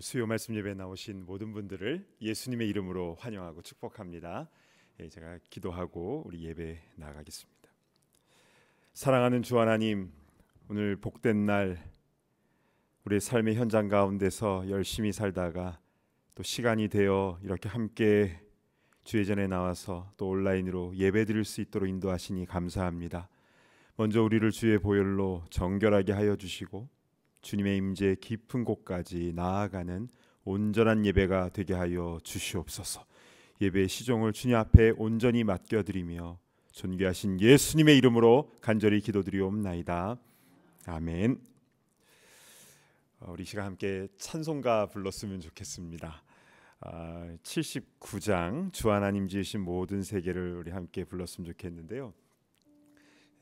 오늘 수요 말씀 예배에 나오신 모든 분들을 예수님의 이름으로 환영하고 축복합니다. 제가 기도하고 우리 예배 나가겠습니다. 사랑하는 주 하나님, 오늘 복된 날 우리의 삶의 현장 가운데서 열심히 살다가 또 시간이 되어 이렇게 함께 주의 전에 나와서 또 온라인으로 예배 드릴 수 있도록 인도하시니 감사합니다. 먼저 우리를 주의 보혈로 정결하게 하여 주시고 주님의 임재 깊은 곳까지 나아가는 온전한 예배가 되게 하여 주시옵소서. 예배의 시종을 주님 앞에 온전히 맡겨드리며 존귀하신 예수님의 이름으로 간절히 기도드리옵나이다. 아멘. 우리 시간 함께 찬송가 불렀으면 좋겠습니다. 79장 주 하나님 지으신 모든 세계를 우리 함께 불렀으면 좋겠는데요.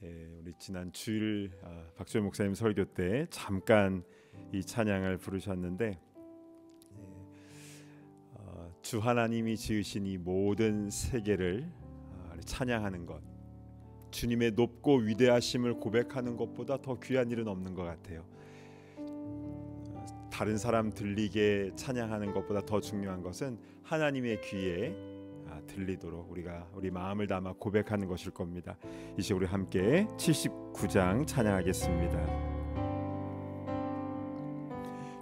우리 지난 주일 박주현 목사님 설교 때 잠깐 이 찬양을 부르셨는데, 주 하나님이 지으신 이 모든 세계를 찬양하는 것, 주님의 높고 위대하심을 고백하는 것보다 더 귀한 일은 없는 것 같아요. 다른 사람 들리게 찬양하는 것보다 더 중요한 것은 하나님의 귀에 들리도록 우리 마음을 담아 고백하는 것일 겁니다. 이제 우리 함께 79장 찬양하겠습니다.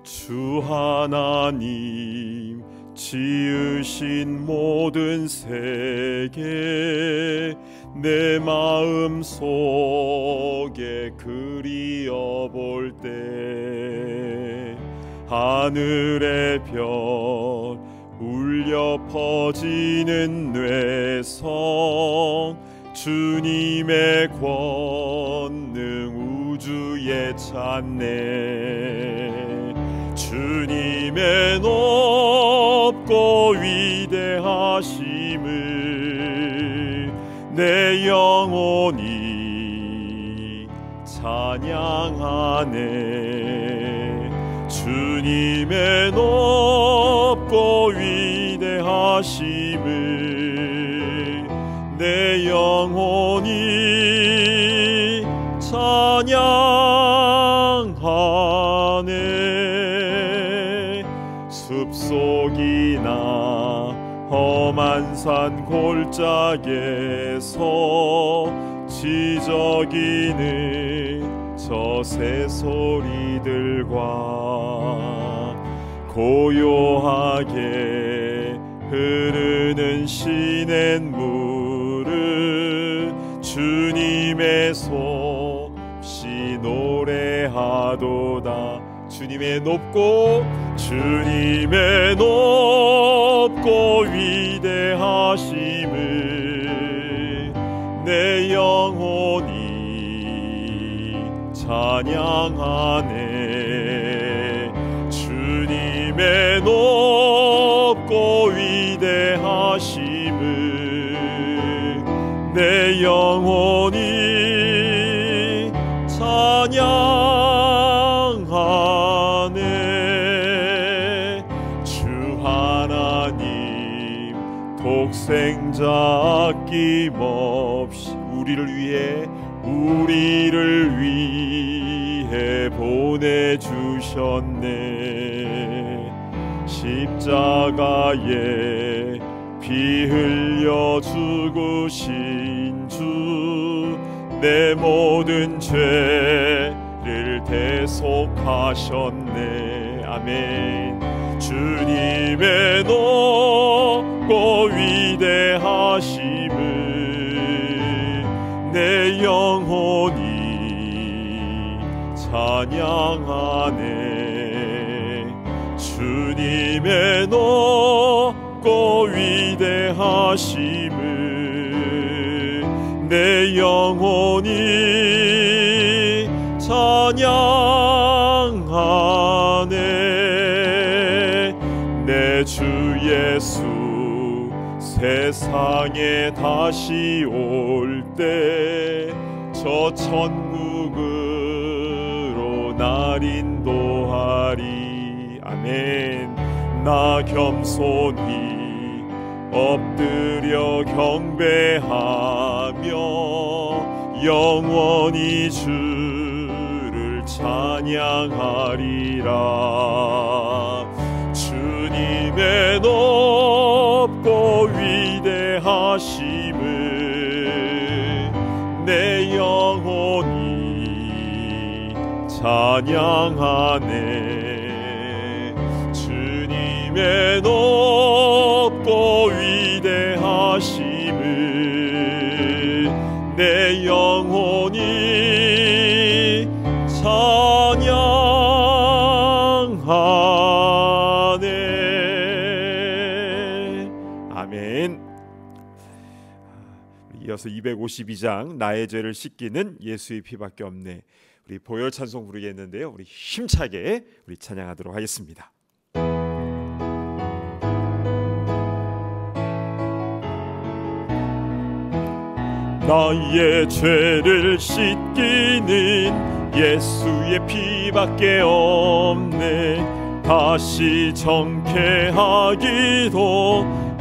주 하나님 지으신 모든 세계 내 마음 속에 그리어 볼 때 하늘의 별 울려 퍼지는 뇌성 주님의 권능 우주에 찬네. 주님의 높고 위대하심을 내 영혼이 찬양하네. 주님의 높고 위대하심을 내 영혼이 찬양하네. 숲속이나 험한 산 골짜기에서 지저귀는 저 새소리들과 고요하게 흐르는 시냇물을 주님의 솜씨 노래하도다. 주님의 높고 위대하심을 내 영혼이 찬양하네. 주님의 높고 위대하심을 내 영혼이 찬양하네. 주 하나님 독생자 아낌없이 우리를 위해 보내주셨네. 십자가에 피 흘려 죽으신 주 내 모든 죄를 대속하셨네. 아멘. 주님의 높고 위대하심을 내 영혼이 찬양하네. 주님의 높고 위대하심을 내 영혼이 찬양하네. 내 주 예수 세상에 다시 올 때 저 천국으로 날 인도하리. 아멘. 나 겸손히 엎드려 경배하며 영원히 주를 찬양하리라. 주님의 높고 위대하심을 내 영혼이 찬양하네. 주님의 높고 위대하심을 내 영혼이 찬양하네. 아멘. 이어서 252장 나의 죄를 씻기는 예수의 피밖에 없네. 우리 보혈 찬송 부르겠는데요, 우리 힘차게 우리 찬양하도록 하겠습니다. 나의 죄를 씻기는 예수의 피밖에 없네. 다시 정케하기도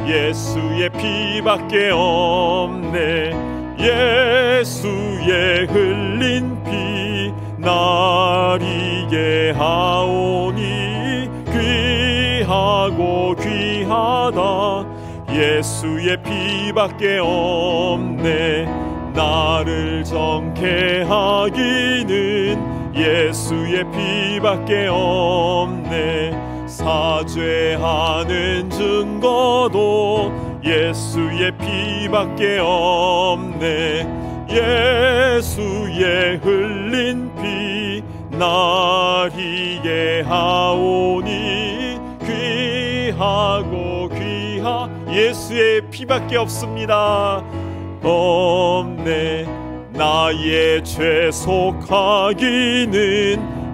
예수의 피밖에 없네. 예수의 흘린 피 날 이게 하오니 귀하고 귀하다. 예수의 피밖에 없네. 나를 정케 하기는 예수의 피밖에 없네. 사죄하는 증거도 예수의 피밖에 없네. 예수의 흘린 피 날 이게 하오니 귀하고 예수의 피밖에 없습니다. 없네. 나의 죄 속하기는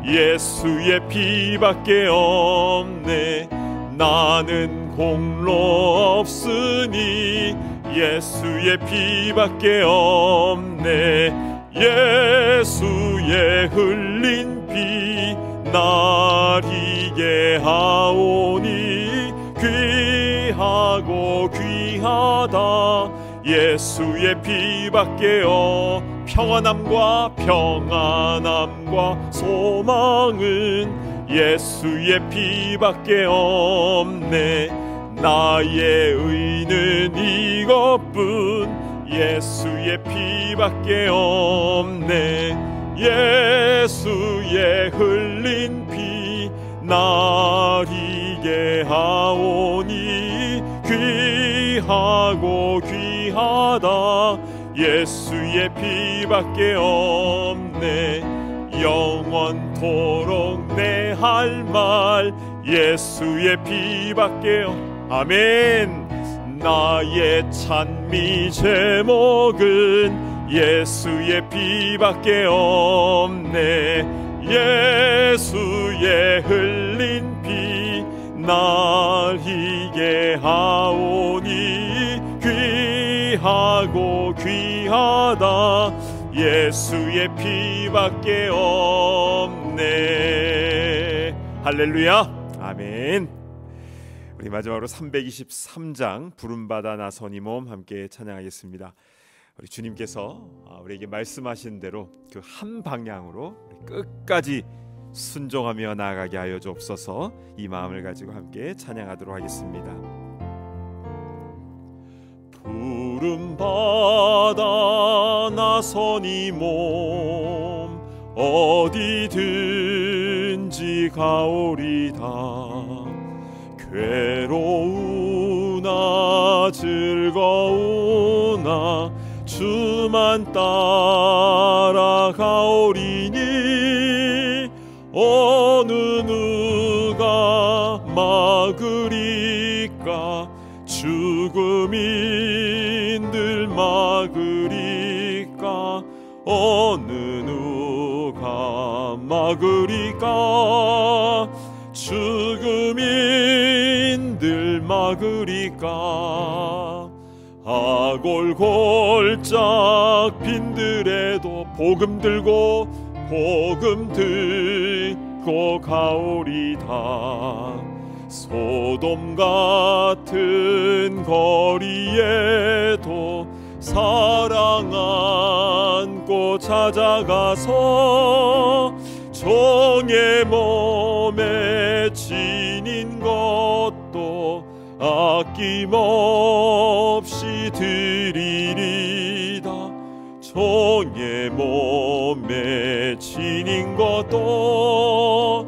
예수의 피밖에 없네. 나는 공로 없으니 예수의 피밖에 없네. 예수의 흘린 피 날 이게 하오니 귀하고 귀하다. 예수의 피밖에 평안함과 소망은 예수의 피밖에 없네. 나의 의는 이것뿐 예수의 피밖에 없네. 예수의 흘린 피 날 이게 하오니 귀하고 귀하다. 예수의 피밖에 없네. 영원토록 내 할 말 예수의 피밖에 아멘. 나의 찬미 제목은 예수의 피밖에 없네. 예수의 흘린 피 날 이게 하오니 귀하고 귀하다. 예수의 피밖에 없네. 할렐루야. 아멘. 우리 마지막으로 323장 부름받아 나선 이 몸 함께 찬양하겠습니다. 우리 주님께서 우리에게 말씀하신 대로 그 한 방향으로 우리 끝까지 순종하며 나아가게 하여 주옵소서. 이 마음을 가지고 함께 찬양하도록 하겠습니다. 부름받아 나선 이 몸 어디든지 가오리다. 괴로우나 즐거우나 주만 따라가오리니 어느 누가 막으리까. 죽음인들 막으리까. 어느 누가 막으리까. 죽음인들 막으리까. 아골골짝 빈들에도 복음 들고 가오리다. 소돔 같은 거리에도 사랑 안고 찾아가서 종의 몸에 지닌 것도 아낌없이 드리리다. 종의 몸에 지닌 것도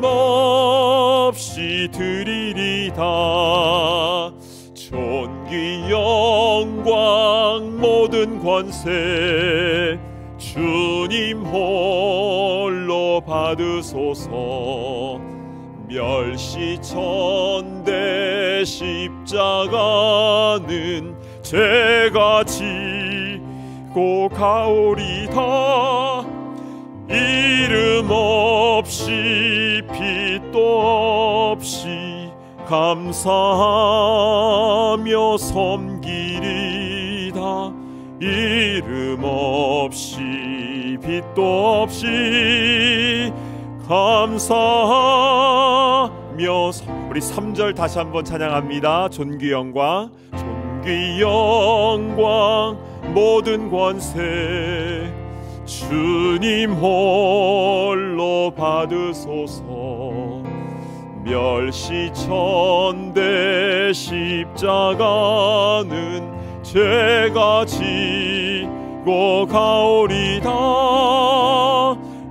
아낌없이 드리리다. 존귀 영광 모든 권세 주님 홀로 받으소서. 멸시천대 십자가는 제가 지고 가오리다. 이름 없이 빛도 없이 감사하며 섬기리다. 이름 없이 빛도 없이 감사하며. 우리 3절 다시 한번 찬양합니다. 존귀 영광, 존귀 영광 모든 권세 주님 홀로 받으소서. 멸시천대 십자가는 제가 지고 가오리다.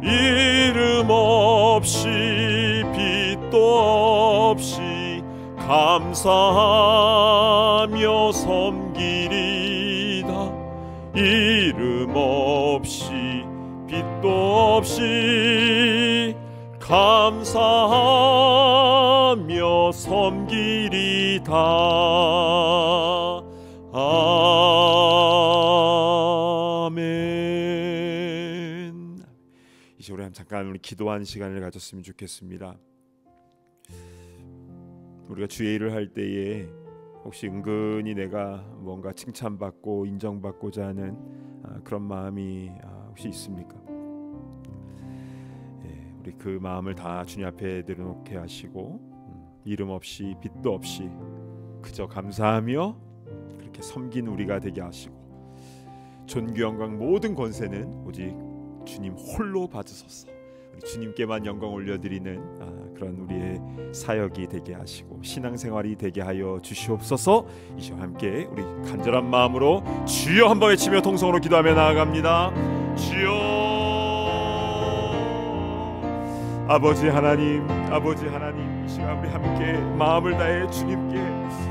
이름 없이 빛도 없이 감사하며 섬기리다. 이름 없이 빛도 없이 감사하며 섬기리다. 아멘. 이제 우리 잠깐 우리 기도하는 시간을 가졌으면 좋겠습니다. 우리가 주의 일을 할 때에 혹시 은근히 내가 뭔가 칭찬받고 인정받고자 하는 그런 마음이 혹시 있습니까? 우리 그 마음을 다 주님 앞에 내려놓게 하시고 이름 없이 빛도 없이 그저 감사하며 그렇게 섬긴 우리가 되게 하시고 존귀 영광 모든 권세는 오직 주님 홀로 받으소서. 우리 주님께만 영광 올려드리는 그런 우리의 사역이 되게 하시고 신앙생활이 되게 하여 주시옵소서. 이 시간 함께 우리 간절한 마음으로 주여 한번 외치며 통성으로 기도하며 나아갑니다. 주여. 아버지 하나님, 아버지 하나님, 이 시간 우리 함께 마음을 다해 주님께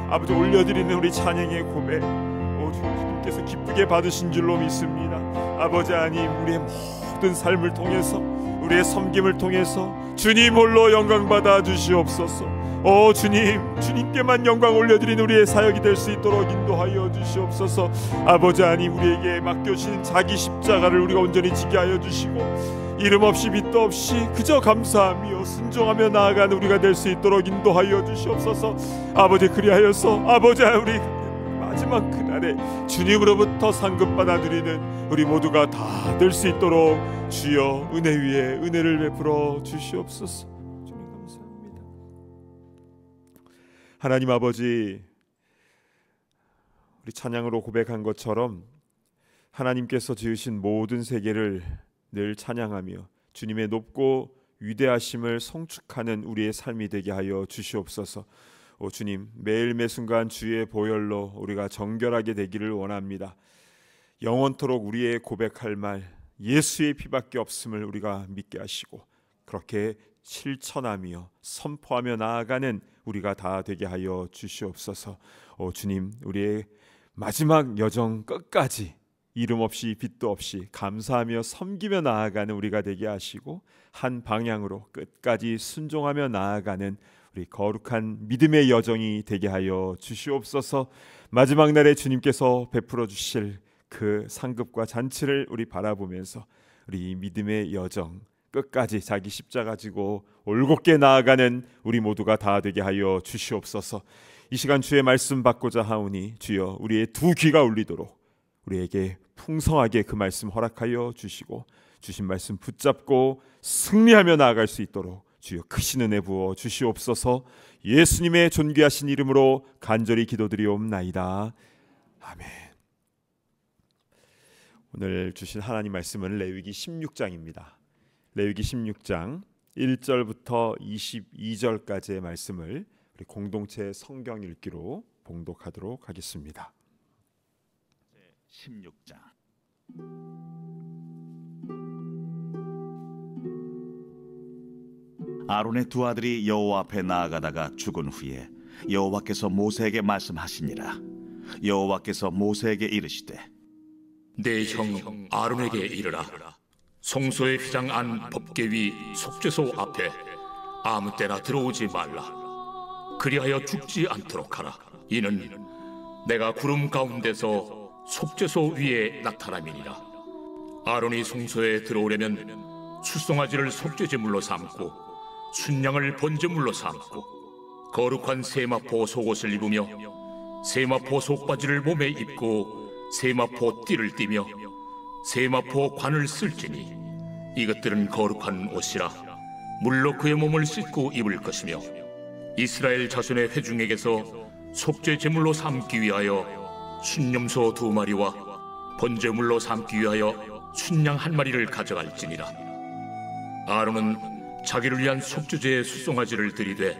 아버지 올려드리는 우리 찬양의 고백, 주님께서 기쁘게 받으신 줄로 믿습니다. 아버지 하나님, 우리의 모든 삶을 통해서 우리의 섬김을 통해서 주님 홀로 영광 받아 주시옵소서. 주님께만 영광 올려드리는 우리의 사역이 될 수 있도록 인도하여 주시옵소서. 아버지 하나님, 우리에게 맡겨주신 자기 십자가를 우리가 온전히 지게 하여 주시고 이름 없이 빛도 없이 그저 감사하며 순종하며 나아가는 우리가 될 수 있도록 인도하여 주시옵소서. 아버지, 그리하여서 아버지 우리 마지막 그날에 주님으로부터 상급받아 누리는 우리 모두가 다 될 수 있도록 주여 은혜 위에 은혜를 베풀어 주시옵소서. 주님 감사합니다. 하나님 아버지, 우리 찬양으로 고백한 것처럼 하나님께서 지으신 모든 세계를 늘 찬양하며 주님의 높고 위대하심을 성축하는 우리의 삶이 되게 하여 주시옵소서. 주님, 매일 매순간 주의 보혈로 우리가 정결하게 되기를 원합니다. 영원토록 우리의 고백할 말 예수의 피밖에 없음을 우리가 믿게 하시고 그렇게 실천하며 선포하며 나아가는 우리가 다 되게 하여 주시옵소서. 주님, 우리의 마지막 여정 끝까지 이름 없이 빛도 없이 감사하며 섬기며 나아가는 우리가 되게 하시고 한 방향으로 끝까지 순종하며 나아가는 우리 거룩한 믿음의 여정이 되게 하여 주시옵소서. 마지막 날에 주님께서 베풀어 주실 그 상급과 잔치를 우리 바라보면서 우리 믿음의 여정 끝까지 자기 십자가 지고 올곧게 나아가는 우리 모두가 다 되게 하여 주시옵소서. 이 시간 주의 말씀 받고자 하오니 주여 우리의 두 귀가 울리도록 우리에게 풍성하게 그 말씀 허락하여 주시고 주신 말씀 붙잡고 승리하며 나아갈 수 있도록 주여 크신 은혜 부어 주시옵소서. 예수님의 존귀하신 이름으로 간절히 기도드리옵나이다. 아멘. 오늘 주신 하나님 말씀은 레위기 16장입니다. 레위기 16장 1절부터 22절까지의 말씀을 우리 공동체 성경 읽기로 봉독하도록 하겠습니다. 16장. 아론의 두 아들이 여호와 앞에 나아가다가 죽은 후에 여호와께서 모세에게 말씀하시니라. 여호와께서 모세에게 이르시되 내 형 아론에게 이르라. 성소의 휘장 안 법궤 위 속죄소 앞에 아무 때나 들어오지 말라. 그리하여 죽지 않도록 하라. 이는 내가 구름 가운데서 속죄소 위에 나타남이니라. 아론이 성소에 들어오려면 숫송아지를 속죄제물로 삼고 순양을 번제물로 삼고 거룩한 세마포 속옷을 입으며 세마포 속바지를 몸에 입고 세마포 띠를 띠며 세마포 관을 쓸지니 이것들은 거룩한 옷이라 물로 그의 몸을 씻고 입을 것이며 이스라엘 자손의 회중에게서 속죄 제물로 삼기 위하여 순념소 2마리와 번제물로 삼기 위하여 순양 1마리를 가져갈지니라. 아론은 자기를 위한 속죄제의 숫송아지를 들이되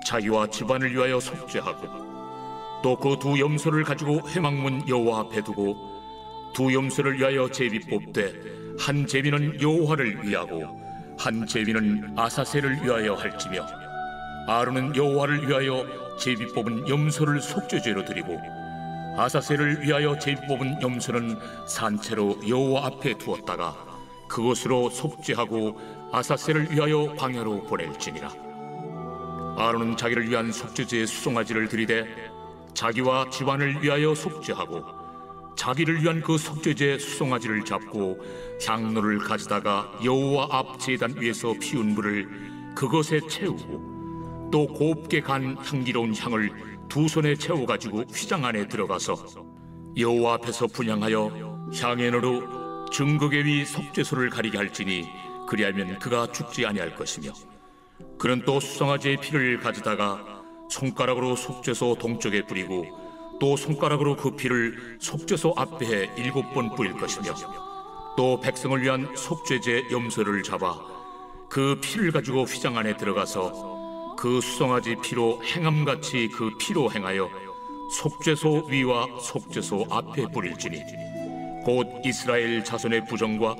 자기와 집안을 위하여 속죄하고 또 그 두 염소를 가지고 회막문 여호와 앞에 두고 두 염소를 위하여 제비 뽑되 한 제비는 여호와를 위하고 한 제비는 아사셀을 위하여 할지며 아론은 여호와를 위하여 제비 뽑은 염소를 속죄제로 드리고 아사셀을 위하여 제비 뽑은 염소는 산채로 여호와 앞에 두었다가 그것으로 속죄하고 아사셀을 위하여 광야로 보낼지니라. 아론은 자기를 위한 속죄제의 수송아지를 드리되 자기와 집안을 위하여 속죄하고 자기를 위한 그 속죄제 수송아지를 잡고 향로를 가져다가 여호와 앞 제단 위에서 피운 불을 그것에 채우고 또 곱게 간 향기로운 향을 두 손에 채워가지고 휘장 안에 들어가서 여호와 앞에서 분향하여 향연으로 증거궤 위 속죄소를 가리게 할지니 그리하면 그가 죽지 아니할 것이며 그는 또 수송아지의 피를 가져다가 손가락으로 속죄소 동쪽에 뿌리고 또 손가락으로 그 피를 속죄소 앞에 7번 뿌릴 것이며 또 백성을 위한 속죄제 염소를 잡아 그 피를 가지고 휘장 안에 들어가서 그 수송아지 피로 행함같이 그 피로 행하여 속죄소 위와 속죄소 앞에 뿌릴지니 곧 이스라엘 자손의 부정과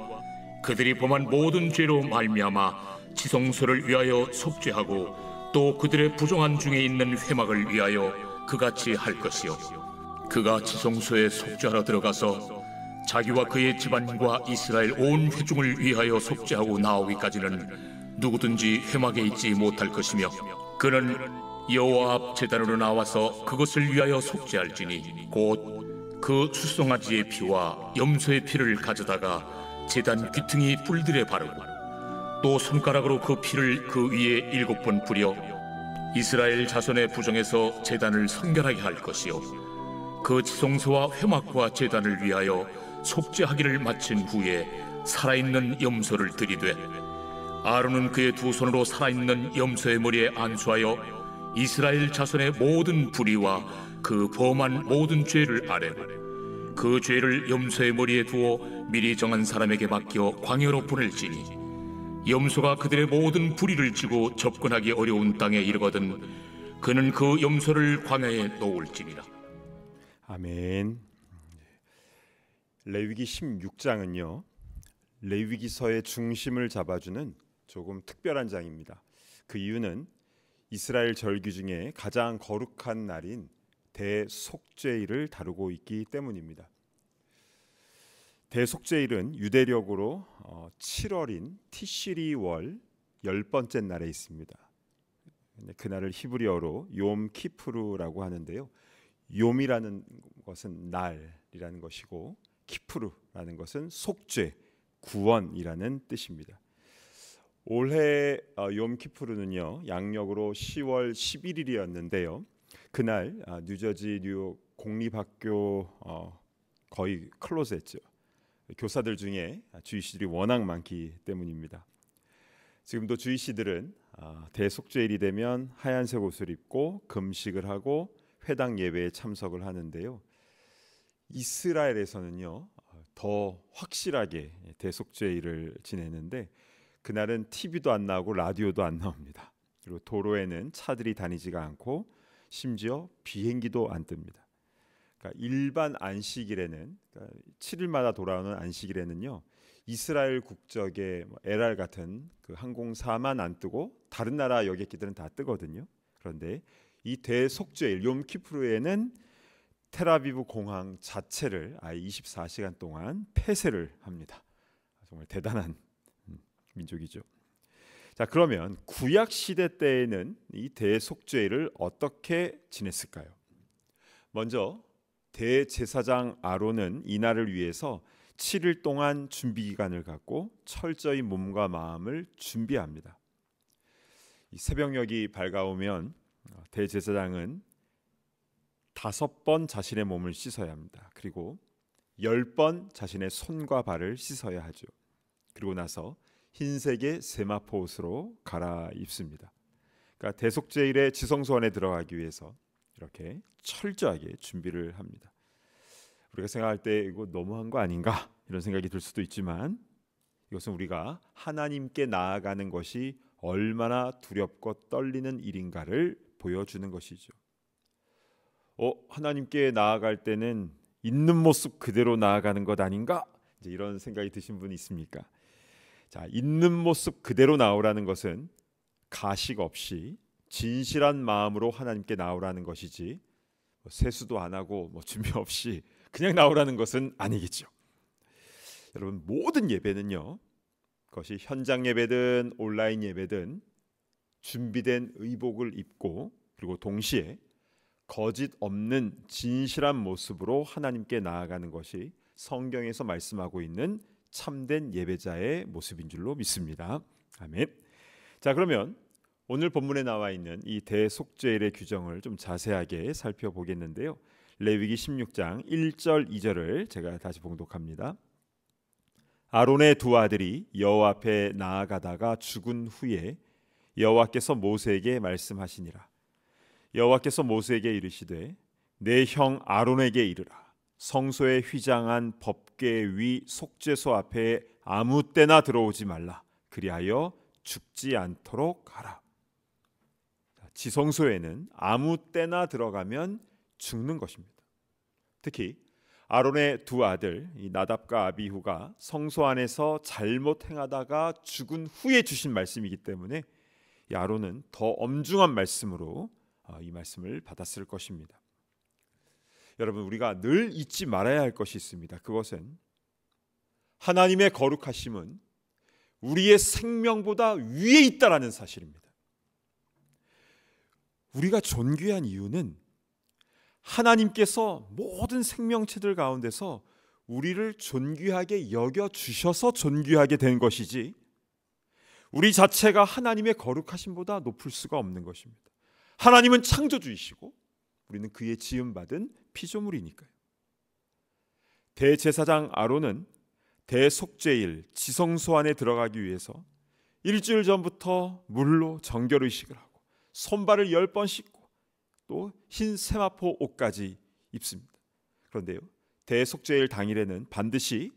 그들이 범한 모든 죄로 말미암아 지성소를 위하여 속죄하고 또 그들의 부정한 중에 있는 회막을 위하여 그같이 할 것이요 그가 지성소에 속죄하러 들어가서 자기와 그의 집안과 이스라엘 온 회중을 위하여 속죄하고 나오기까지는 누구든지 회막에 있지 못할 것이며 그는 여호와 앞 제단으로 나와서 그것을 위하여 속죄할지니 곧 그 수송아지의 피와 염소의 피를 가져다가 제단 귀퉁이 뿔들에 바르고 또 손가락으로 그 피를 그 위에 7번 뿌려 이스라엘 자손의 부정에서 제단을 성결하게 할 것이요 그 지성소와 회막과 제단을 위하여 속죄하기를 마친 후에 살아있는 염소를 들이되 아론은 그의 두 손으로 살아있는 염소의 머리에 안수하여 이스라엘 자손의 모든 불의와 그 범한 모든 죄를 아뢰고 그 죄를 염소의 머리에 두어 미리 정한 사람에게 맡겨 광야로 보낼지니 염소가 그들의 모든 불의를 지고 접근하기 어려운 땅에 이르거든 그는 그 염소를 광야에 놓을지니라. 아멘. 레위기 16장은요 레위기서의 중심을 잡아주는 조금 특별한 장입니다. 그 이유는 이스라엘 절기 중에 가장 거룩한 날인 대속죄일을 다루고 있기 때문입니다. 대속죄일은 유대력으로 7월인 티시리월 10번째 날에 있습니다. 그날을 히브리어로 욤 키푸르라고 하는데요. 욤이라는 것은 날이라는 것이고 키푸르라는 것은 속죄, 구원이라는 뜻입니다. 올해 욤 키푸르는요 양력으로 10월 11일이었는데요. 그날 뉴저지 뉴욕 공립학교 거의 클로즈했죠. 교사들 중에 주의시들이 워낙 많기 때문입니다. 지금도 주의시들은 대속죄일이 되면 하얀색 옷을 입고 금식을 하고 회당 예배에 참석을 하는데요. 이스라엘에서는요 더 확실하게 대속죄일을 지내는데 그날은 TV도 안 나오고 라디오도 안 나옵니다. 그리고 도로에는 차들이 다니지가 않고 심지어 비행기도 안 뜹니다. 그러니까 일반 안식일에는, 그러니까 7일마다 돌아오는 안식일에는요, 이스라엘 국적의 LR 같은 그 항공사만 안 뜨고 다른 나라 여객기들은 다 뜨거든요. 그런데 이 대속죄일 욤키푸르에는 텔아비브 공항 자체를 아예 24시간 동안 폐쇄를 합니다. 정말 대단한 민족이죠. 자, 그러면 구약 시대 때에는 이 대속죄일을 어떻게 지냈을까요? 먼저 대제사장 아론은 이날을 위해서 7일 동안 준비 기간을 갖고 철저히 몸과 마음을 준비합니다. 이 새벽녘이 밝아오면 대제사장은 5번 자신의 몸을 씻어야 합니다. 그리고 10번 자신의 손과 발을 씻어야 하죠. 그리고 나서 흰색의 세마포 옷으로 갈아입습니다. 그러니까 대속죄일의 지성소 안에 들어가기 위해서 이렇게 철저하게 준비를 합니다. 우리가 생각할 때 이거 너무한 거 아닌가 이런 생각이 들 수도 있지만, 이것은 우리가 하나님께 나아가는 것이 얼마나 두렵고 떨리는 일인가를 보여주는 것이죠. 하나님께 나아갈 때는 있는 모습 그대로 나아가는 것 아닌가? 이제 이런 생각이 드신 분이 있습니까? 자, 있는 모습 그대로 나오라는 것은 가식 없이 진실한 마음으로 하나님께 나오라는 것이지, 세수도 안 하고 준비 없이 그냥 나오라는 것은 아니겠죠. 여러분, 모든 예배는요, 그것이 현장 예배든 온라인 예배든 준비된 의복을 입고, 그리고 동시에 거짓 없는 진실한 모습으로 하나님께 나아가는 것이 성경에서 말씀하고 있는 참된 예배자의 모습인 줄로 믿습니다. 아멘. 자, 그러면 오늘 본문에 나와 있는 이 대속죄일의 규정을 좀 자세하게 살펴보겠는데요. 레위기 16장 1절 2절을 제가 다시 봉독합니다. 아론의 두 아들이 여호와 앞에 나아가다가 죽은 후에 여호와께서 모세에게 말씀하시니라. 여호와께서 모세에게 이르시되 내 형 아론에게 이르라. 성소에 휘장한 법궤 위 속죄소 앞에 아무 때나 들어오지 말라. 그리하여 죽지 않도록 하라. 지성소에는 아무 때나 들어가면 죽는 것입니다. 특히 아론의 두 아들 이 나답과 아비후가 성소 안에서 잘못 행하다가 죽은 후에 주신 말씀이기 때문에 이 아론은 더 엄중한 말씀으로 이 말씀을 받았을 것입니다. 여러분, 우리가 늘 잊지 말아야 할 것이 있습니다. 그것은 하나님의 거룩하심은 우리의 생명보다 위에 있다라는 사실입니다. 우리가 존귀한 이유는 하나님께서 모든 생명체들 가운데서 우리를 존귀하게 여겨주셔서 존귀하게 된 것이지, 우리 자체가 하나님의 거룩하심보다 높을 수가 없는 것입니다. 하나님은 창조주이시고 우리는 그의 지음받은 피조물이니까요. 대제사장 아론은 대속죄일 지성소 안에 들어가기 위해서 일주일 전부터 물로 정결의식을 하고 손발을 10번 씻고 또 흰 세마포 옷까지 입습니다. 그런데요, 대속죄일 당일에는 반드시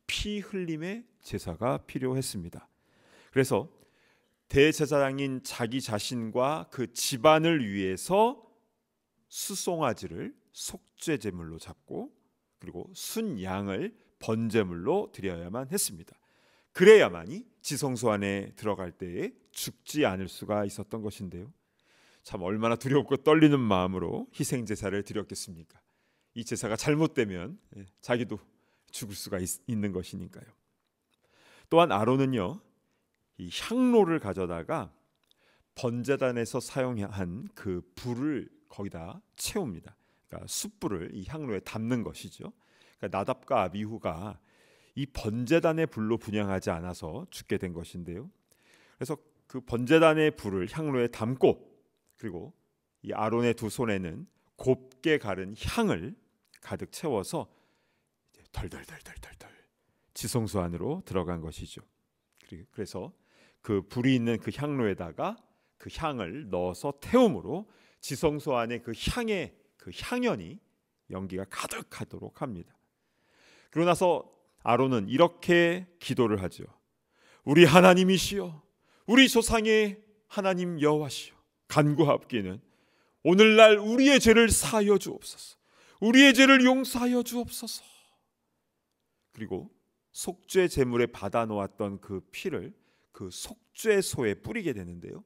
피 흘림의 제사가 필요했습니다. 그래서 대제사장인 자기 자신과 그 집안을 위해서 수송아지를 속죄 제물로 잡고, 그리고 순양을 번제물로 드려야만 했습니다. 그래야만이 지성소 안에 들어갈 때에 죽지 않을 수가 있었던 것인데요. 참 얼마나 두렵고 떨리는 마음으로 희생 제사를 드렸겠습니까? 이 제사가 잘못되면 자기도 죽을 수가 있는 것이니까요. 또한 아론은요, 이 향로를 가져다가 번제단에서 사용한 그 불을 거기다 채웁니다. 그러니까 숯불을 이 향로에 담는 것이죠. 그러니까 나답과 아비후가 이 번제단의 불로 분향하지 않아서 죽게 된 것인데요. 그래서 그 번제단의 불을 향로에 담고, 그리고 이 아론의 두 손에는 곱게 가른 향을 가득 채워서 덜덜덜덜덜 지성소 안으로 들어간 것이죠. 그래서 그 불이 있는 그 향로에다가 그 향을 넣어서 태움으로 지성소 안에 그 향의 그 향연이 연기가 가득하도록 합니다. 그러고 나서 아론은 이렇게 기도를 하죠. 우리 하나님이시여, 우리 조상의 하나님 여호와시여, 간구하옵기는 오늘날 우리의 죄를 사하여 주옵소서. 우리의 죄를 용서하여 주옵소서. 그리고 속죄 제물에 받아 놓았던 그 피를 그 속죄소에 뿌리게 되는데요.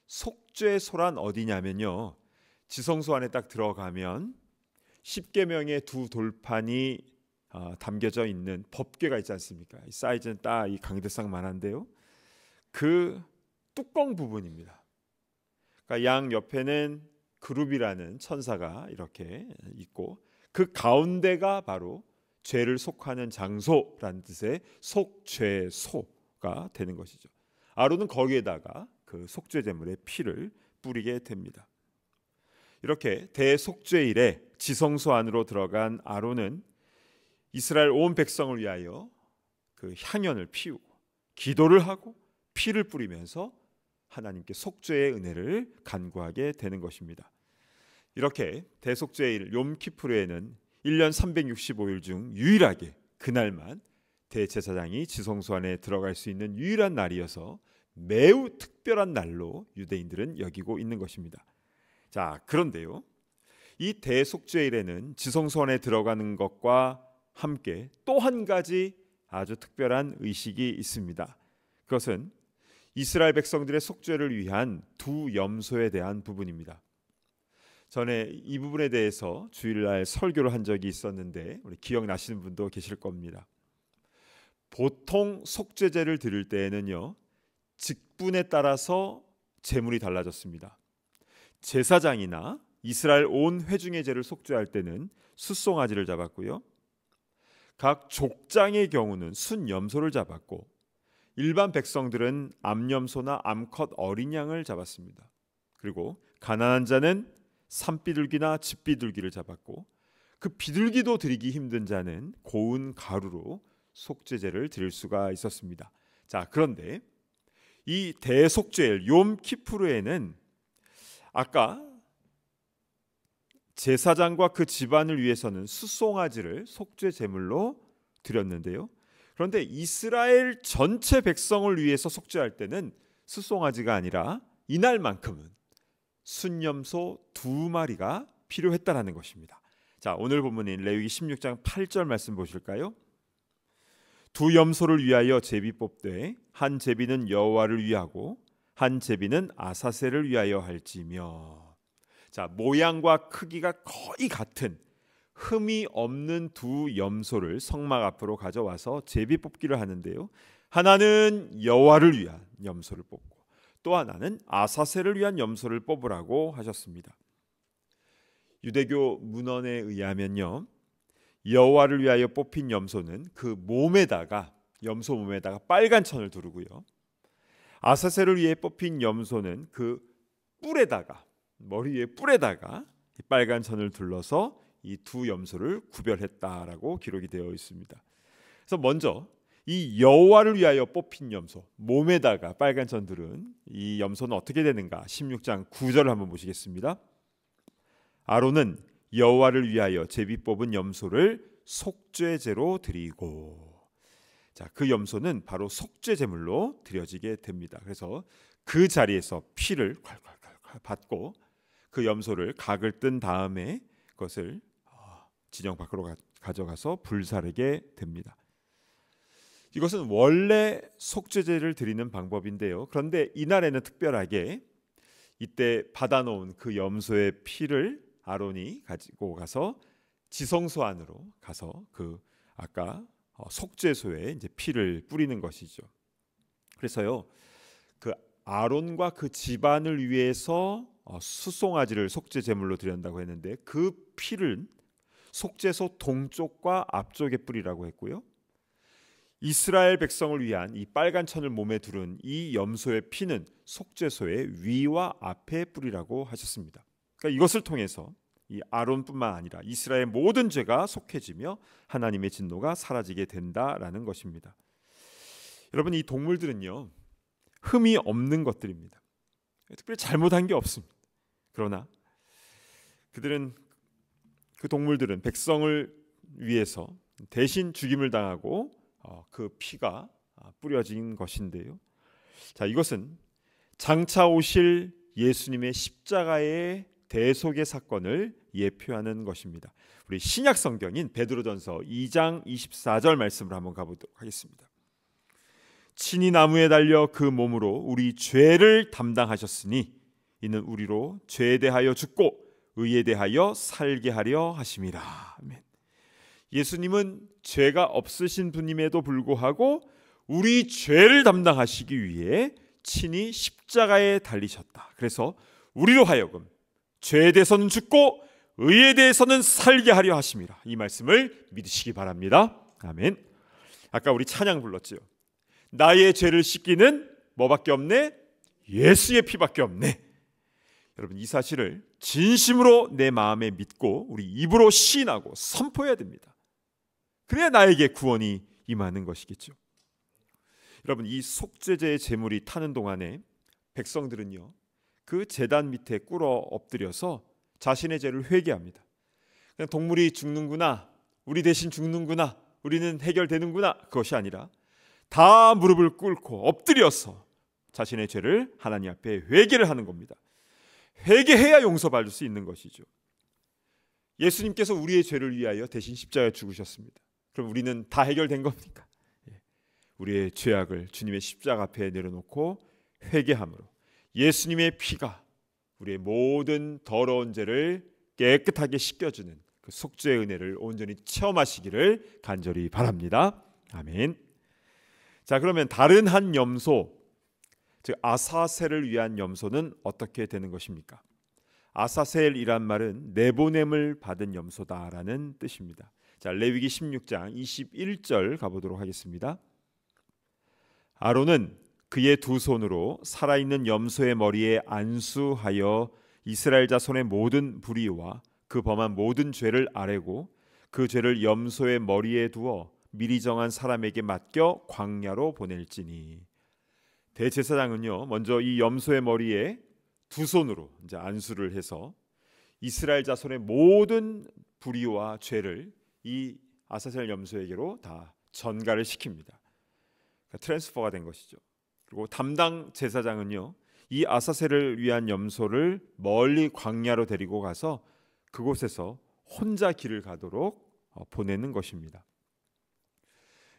속죄소란 어디냐면요, 지성소 안에 딱 들어가면 십계명의 두 돌판이 담겨져 있는 법궤가 있지 않습니까? 이 사이즈는 딱 이 강대상만한데요. 그 뚜껑 부분입니다. 그러니까 양 옆에는 그룹이라는 천사가 이렇게 있고, 그 가운데가 바로 죄를 속하는 장소라는 뜻의 속죄소가 되는 것이죠. 아론은 거기에다가 그 속죄 제물의 피를 뿌리게 됩니다. 이렇게 대속죄일에 지성소 안으로 들어간 아론은 이스라엘 온 백성을 위하여 그 향연을 피우고 기도를 하고 피를 뿌리면서 하나님께 속죄의 은혜를 간구하게 되는 것입니다. 이렇게 대속죄일 욤키푸르에는 1년 365일 중 유일하게 그날만 대제사장이 지성소 안에 들어갈 수 있는 유일한 날이어서 매우 특별한 날로 유대인들은 여기고 있는 것입니다. 자, 그런데요, 이 대속죄일에는 지성소 안에 들어가는 것과 함께 또 한 가지 아주 특별한 의식이 있습니다. 그것은 이스라엘 백성들의 속죄를 위한 두 염소에 대한 부분입니다. 전에 이 부분에 대해서 주일날 설교를 한 적이 있었는데 우리 기억나시는 분도 계실 겁니다. 보통 속죄제를 드릴 때에는요, 직분에 따라서 제물이 달라졌습니다. 제사장이나 이스라엘 온 회중의 죄를 속죄할 때는 숫송아지를 잡았고요, 각 족장의 경우는 순염소를 잡았고, 일반 백성들은 암염소나 암컷 어린 양을 잡았습니다. 그리고 가난한 자는 산비둘기나 집비둘기를 잡았고, 그 비둘기도 드리기 힘든 자는 고운 가루로 속죄제를 드릴 수가 있었습니다. 자, 그런데 이 대속죄일 욤키푸르에는 아까 제사장과 그 집안을 위해서는 숫송아지를 속죄 제물로 드렸는데요, 그런데 이스라엘 전체 백성을 위해서 속죄할 때는 숫송아지가 아니라 이날만큼은 순염소 2마리가 필요했다라는 것입니다. 자, 오늘 본문인 레위기 16장 8절 말씀 보실까요? 두 염소를 위하여 제비 뽑되 한 제비는 여호와를 위하고 한 제비는 아사셀을 위하여 할지며. 자, 모양과 크기가 거의 같은 흠이 없는 두 염소를 성막 앞으로 가져와서 제비 뽑기를 하는데요, 하나는 여호와를 위한 염소를 뽑고 또 하나는 아사셀을 위한 염소를 뽑으라고 하셨습니다. 유대교 문헌에 의하면요, 여호와를 위하여 뽑힌 염소는 그 몸에다가, 염소 몸에다가 빨간 천을 두르고요, 아사셀을 위해 뽑힌 염소는 그 뿔에다가, 머리 위에 뿔에다가 빨간 천을 둘러서 이 두 염소를 구별했다라고 기록이 되어 있습니다. 그래서 먼저 이 여호와를 위하여 뽑힌 염소, 몸에다가 빨간 천 두른 이 염소는 어떻게 되는가? 16장 9절을 한번 보시겠습니다. 아론은 여호와를 위하여 제비 뽑은 염소를 속죄제로 드리고, 자, 그 염소는 바로 속죄 제물로 드려지게 됩니다. 그래서 그 자리에서 피를 콸콸콸 받고 그 염소를 각을 뜬 다음에 그것을 진영 밖으로 가져가서 불사르게 됩니다. 이것은 원래 속죄제를 드리는 방법인데요, 그런데 이날에는 특별하게 이때 받아놓은 그 염소의 피를 아론이 가지고 가서 지성소 안으로 가서 그 아까 속죄소에 이제 피를 뿌리는 것이죠. 그래서요, 그 아론과 그 집안을 위해서 숫송아지를 속죄 제물로 드린다고 했는데 그 피를 속죄소 동쪽과 앞쪽에 뿌리라고 했고요, 이스라엘 백성을 위한 이 빨간 천을 몸에 두른 이 염소의 피는 속죄소의 위와 앞에 뿌리라고 하셨습니다. 그러니까 이것을 통해서 이 아론뿐만 아니라 이스라엘 모든 죄가 속해지며 하나님의 진노가 사라지게 된다라는 것입니다. 여러분, 이 동물들은요, 흠이 없는 것들입니다. 특별히 잘못한 게 없습니다. 그러나 그 동물들은 백성을 위해서 대신 죽임을 당하고 그 피가 뿌려진 것인데요, 자, 이것은 장차 오실 예수님의 십자가의 대속의 사건을 예표하는 것입니다. 우리 신약 성경인 베드로전서 2장 24절 말씀을 한번 가보도록 하겠습니다. 친히 나무에 달려 그 몸으로 우리 죄를 담당하셨으니 이는 우리로 죄에 대하여 죽고 의에 대하여 살게 하려 하심이라. 아멘. 예수님은 죄가 없으신 분임에도 불구하고 우리 죄를 담당하시기 위해 친히 십자가에 달리셨다. 그래서 우리로 하여금 죄에 대해서는 죽고 의에 대해서는 살게 하려 하심이라. 이 말씀을 믿으시기 바랍니다. 아멘. 아까 우리 찬양 불렀지요. 나의 죄를 씻기는 뭐밖에 없네? 예수의 피밖에 없네. 여러분, 이 사실을 진심으로 내 마음에 믿고 우리 입으로 시인하고 선포해야 됩니다. 그래야 나에게 구원이 임하는 것이겠죠. 여러분, 이 속죄제의 제물이 타는 동안에 백성들은요, 그 제단 밑에 꿇어 엎드려서 자신의 죄를 회개합니다. 그냥 동물이 죽는구나, 우리 대신 죽는구나, 우리는 해결되는구나, 그것이 아니라 다 무릎을 꿇고 엎드려서 자신의 죄를 하나님 앞에 회개를 하는 겁니다. 회개해야 용서받을 수 있는 것이죠. 예수님께서 우리의 죄를 위하여 대신 십자가에 죽으셨습니다. 그럼 우리는 다 해결된 겁니까? 우리의 죄악을 주님의 십자가 앞에 내려놓고 회개함으로 예수님의 피가 우리의 모든 더러운 죄를 깨끗하게 씻겨주는 그 속죄의 은혜를 온전히 체험하시기를 간절히 바랍니다. 아멘. 자, 그러면 다른 한 염소, 즉 아사셀을 위한 염소는 어떻게 되는 것입니까? 아사셀이란 말은 내보냄을 받은 염소다라는 뜻입니다. 자, 레위기 16장 21절 가보도록 하겠습니다. 아론은 그의 두 손으로 살아있는 염소의 머리에 안수하여 이스라엘 자손의 모든 불의와 그 범한 모든 죄를 아뢰고 그 죄를 염소의 머리에 두어 미리 정한 사람에게 맡겨 광야로 보낼지니. 대제사장은요, 먼저 이 염소의 머리에 두 손으로 이제 안수를 해서 이스라엘 자손의 모든 불의와 죄를 이 아사셀 염소에게로 다 전가를 시킵니다. 그러니까 트랜스퍼가 된 것이죠. 그리고 담당 제사장은요, 이 아사셀을 위한 염소를 멀리 광야로 데리고 가서 그곳에서 혼자 길을 가도록 보내는 것입니다.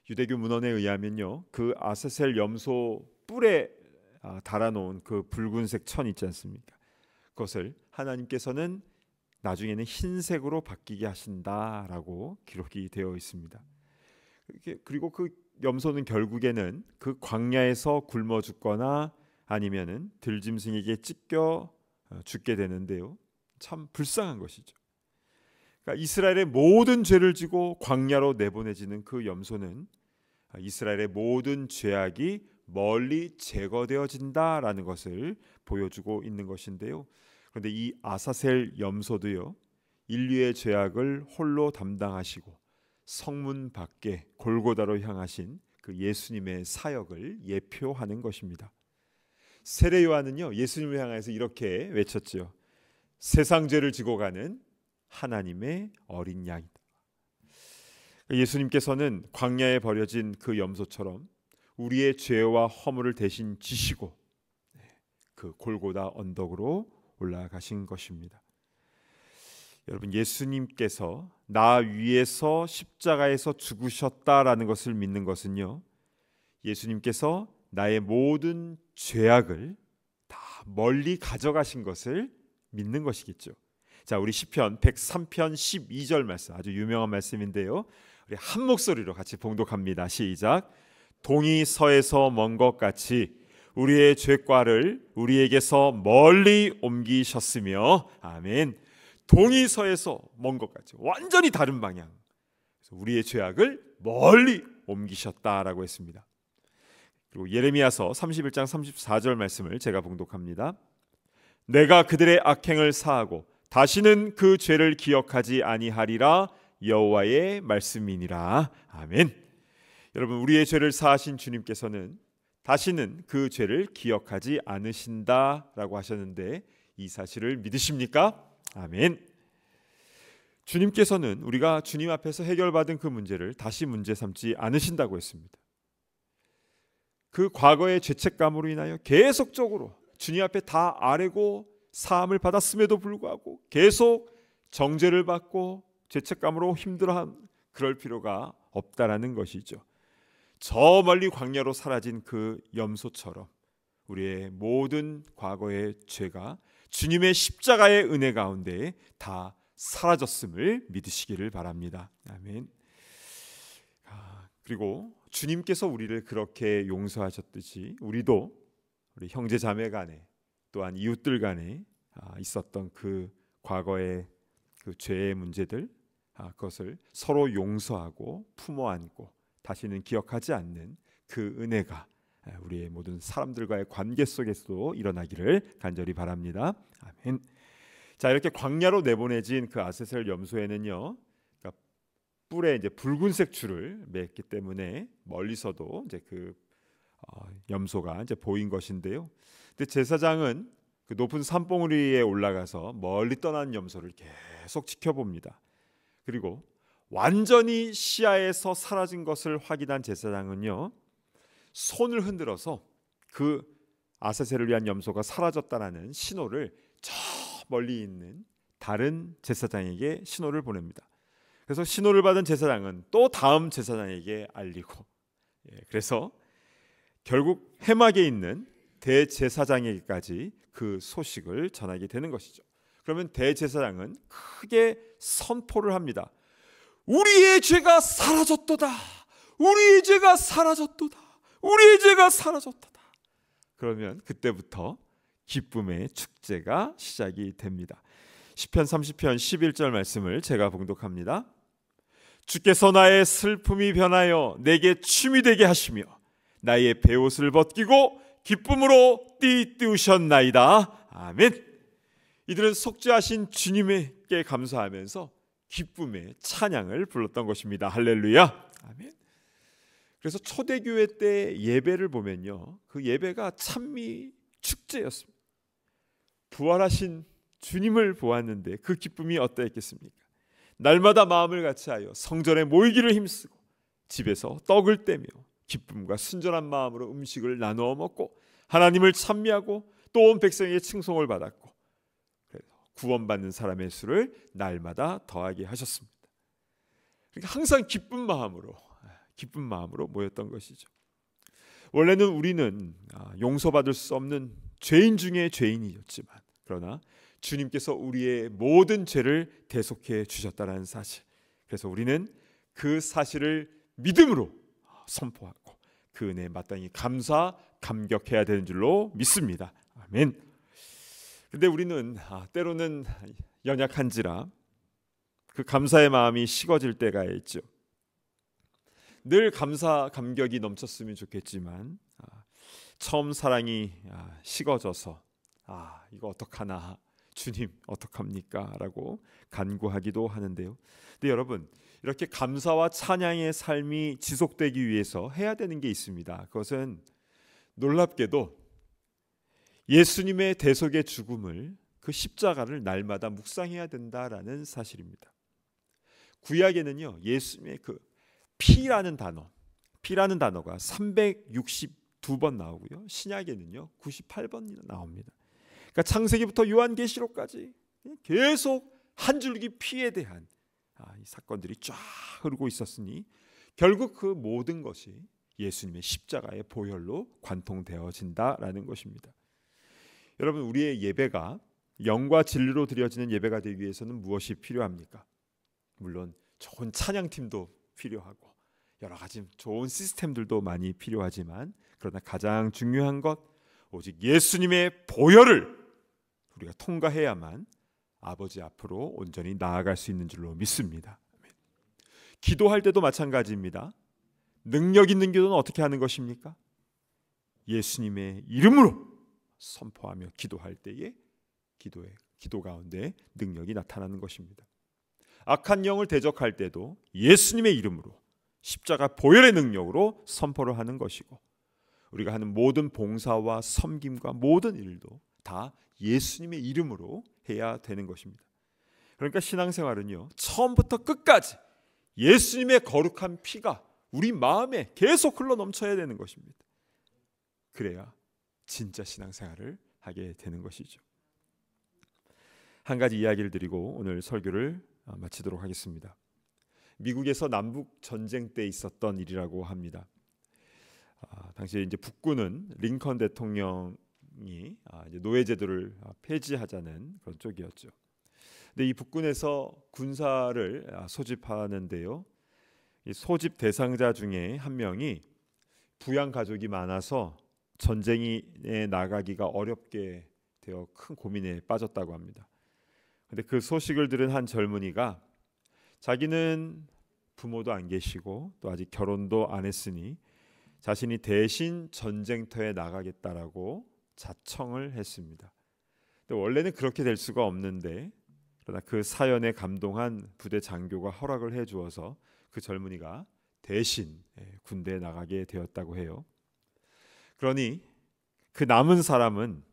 유대교 문헌에 의하면요, 그 아사셀 염소 뿔에 달아놓은 그 붉은색 천 있지 않습니까? 그것을 하나님께서는 나중에는 흰색으로 바뀌게 하신다라고 기록이 되어 있습니다. 그리고 그 염소는 결국에는 그 광야에서 굶어 죽거나 아니면은 들짐승에게 찢겨 죽게 되는데요, 참 불쌍한 것이죠. 그러니까 이스라엘의 모든 죄를 지고 광야로 내보내지는 그 염소는 이스라엘의 모든 죄악이 멀리 제거되어진다라는 것을 보여주고 있는 것인데요. 그런데 이 아사셀 염소도요, 인류의 죄악을 홀로 담당하시고 성문 밖에 골고다로 향하신 그 예수님의 사역을 예표하는 것입니다. 세례 요한은요, 예수님을 향해서 이렇게 외쳤죠. 세상 죄를 지고 가는 하나님의 어린 양이다. 예수님께서는 광야에 버려진 그 염소처럼 우리의 죄와 허물을 대신 지시고 그 골고다 언덕으로 올라가신 것입니다. 여러분, 예수님께서 나 위에서 십자가에서 죽으셨다라는 것을 믿는 것은요, 예수님께서 나의 모든 죄악을 다 멀리 가져가신 것을 믿는 것이겠죠. 자, 우리 시편 103편 12절 말씀, 아주 유명한 말씀인데요, 우리 한 목소리로 같이 봉독합니다. 시작. 동이 서에서 먼 것 같이 우리의 죄과를 우리에게서 멀리 옮기셨으며. 아멘. 동이 서에서 먼 것 같이 완전히 다른 방향, 그래서 우리의 죄악을 멀리 옮기셨다라고 했습니다. 그리고 예레미야서 31장 34절 말씀을 제가 봉독합니다. 내가 그들의 악행을 사하고 다시는 그 죄를 기억하지 아니하리라 여호와의 말씀이니라. 아멘. 여러분, 우리의 죄를 사하신 주님께서는 다시는 그 죄를 기억하지 않으신다라고 하셨는데 이 사실을 믿으십니까? 아멘. 주님께서는 우리가 주님 앞에서 해결받은 그 문제를 다시 문제 삼지 않으신다고 했습니다. 그 과거의 죄책감으로 인하여 계속적으로 주님 앞에 다 아뢰고 사함을 받았음에도 불구하고 계속 정죄를 받고 죄책감으로 힘들어한 그럴 필요가 없다라는 것이죠. 저 멀리 광야로 사라진 그 염소처럼 우리의 모든 과거의 죄가 주님의 십자가의 은혜 가운데 다 사라졌음을 믿으시기를 바랍니다. 아멘. 그리고 주님께서 우리를 그렇게 용서하셨듯이 우리도 우리 형제 자매 간에 또한 이웃들 간에 있었던 그 과거의 그 죄의 문제들, 그것을 서로 용서하고 품어 안고 다시는 기억하지 않는 그 은혜가 우리의 모든 사람들과의 관계 속에서도 일어나기를 간절히 바랍니다. 아멘. 자, 이렇게 광야로 내보내진 그 아세셀 염소에는요, 그러니까 뿔에 이제 붉은색 줄을 맸기 때문에 멀리서도 이제 그 염소가 이제 보인 것인데요. 근데 제사장은 그 높은 산봉우리에 올라가서 멀리 떠난 염소를 계속 지켜봅니다. 그리고 완전히 시야에서 사라진 것을 확인한 제사장은요, 손을 흔들어서 그 아세셀을 위한 염소가 사라졌다라는 신호를 저 멀리 있는 다른 제사장에게 신호를 보냅니다. 그래서 신호를 받은 제사장은 또 다음 제사장에게 알리고, 그래서 결국 해막에 있는 대제사장에게까지 그 소식을 전하게 되는 것이죠. 그러면 대제사장은 크게 선포를 합니다. 우리의 죄가 사라졌도다. 우리의 죄가 사라졌도다. 우리의 죄가 사라졌도다. 그러면 그때부터 기쁨의 축제가 시작이 됩니다. 시편 30편 11절 말씀을 제가 봉독합니다. 주께서 나의 슬픔이 변하여 내게 춤이 되게 하시며 나의 베옷을 벗기고 기쁨으로 띠띠우셨나이다. 아멘. 이들은 속죄하신 주님께 감사하면서 기쁨의 찬양을 불렀던 것입니다. 할렐루야. 아멘. 그래서 초대교회 때 예배를 보면요, 그 예배가 찬미 축제였습니다. 부활하신 주님을 보았는데 그 기쁨이 어떠했겠습니까? 날마다 마음을 같이하여 성전에 모이기를 힘쓰고 집에서 떡을 떼며 기쁨과 순전한 마음으로 음식을 나누어 먹고 하나님을 찬미하고 또 온 백성에게 칭송을 받았고, 그래서 구원받는 사람의 수를 날마다 더하게 하셨습니다. 그러니까 항상 기쁜 마음으로 모였던 것이죠. 원래는 우리는 용서받을 수 없는 죄인 중에 죄인이었지만, 그러나 주님께서 우리의 모든 죄를 대속해 주셨다는 사실, 그래서 우리는 그 사실을 믿음으로 선포하고 그 은혜에 마땅히 감격해야 되는 줄로 믿습니다. 아멘. 근데 우리는 때로는 연약한지라 그 감사의 마음이 식어질 때가 있죠. 늘 감격이 넘쳤으면 좋겠지만 처음 사랑이 식어져서 이거 어떡하나, 주님 어떡합니까? 라고 간구하기도 하는데요. 근데 여러분, 이렇게 감사와 찬양의 삶이 지속되기 위해서 해야 되는 게 있습니다. 그것은 놀랍게도 예수님의 대속의 죽음을, 그 십자가를 날마다 묵상해야 된다라는 사실입니다. 구약에는요, 예수님의 그 피라는 단어가 362번 나오고요, 신약에는요 98번 나옵니다. 그러니까 창세기부터 요한계시록까지 계속 한 줄기 피에 대한 이 사건들이 쫙 흐르고 있었으니 결국 그 모든 것이 예수님의 십자가의 보혈로 관통되어진다라는 것입니다. 여러분, 우리의 예배가 영과 진리로 드려지는 예배가 되기 위해서는 무엇이 필요합니까? 물론 좋은 찬양팀도 필요하고 여러 가지 좋은 시스템들도 많이 필요하지만, 그러나 가장 중요한 것, 오직 예수님의 보혈을 우리가 통과해야만 아버지 앞으로 온전히 나아갈 수 있는 줄로 믿습니다. 기도할 때도 마찬가지입니다. 능력 있는 기도는 어떻게 하는 것입니까? 예수님의 이름으로 선포하며 기도할 때에 기도 가운데 능력이 나타나는 것입니다. 악한 영을 대적할 때도 예수님의 이름으로 십자가 보혈의 능력으로 선포를 하는 것이고, 우리가 하는 모든 봉사와 섬김과 모든 일도 다 예수님의 이름으로 해야 되는 것입니다. 그러니까 신앙생활은요, 처음부터 끝까지 예수님의 거룩한 피가 우리 마음에 계속 흘러 넘쳐야 되는 것입니다. 그래야 진짜 신앙생활을 하게 되는 것이죠. 한 가지 이야기를 드리고 오늘 설교를 마치도록 하겠습니다. 미국에서 남북 전쟁 때 있었던 일이라고 합니다. 당시에 이제 북군은 링컨 대통령이 이제 노예 제도를 폐지하자는 그런 쪽이었죠. 근데 이 북군에서 군사를 소집하는데요, 이 소집 대상자 중에 한 명이 부양 가족이 많아서 전쟁에 나가기가 어렵게 되어 큰 고민에 빠졌다고 합니다. 근데 그 소식을 들은 한 젊은이가 자기는 부모도 안 계시고 또 아직 결혼도 안 했으니 자신이 대신 전쟁터에 나가겠다라고 자청을 했습니다. 근데 원래는 그렇게 될 수가 없는데, 그러나 그 사연에 감동한 부대 장교가 허락을 해주어서 그 젊은이가 대신 군대에 나가게 되었다고 해요. 그러니 그 남은 사람은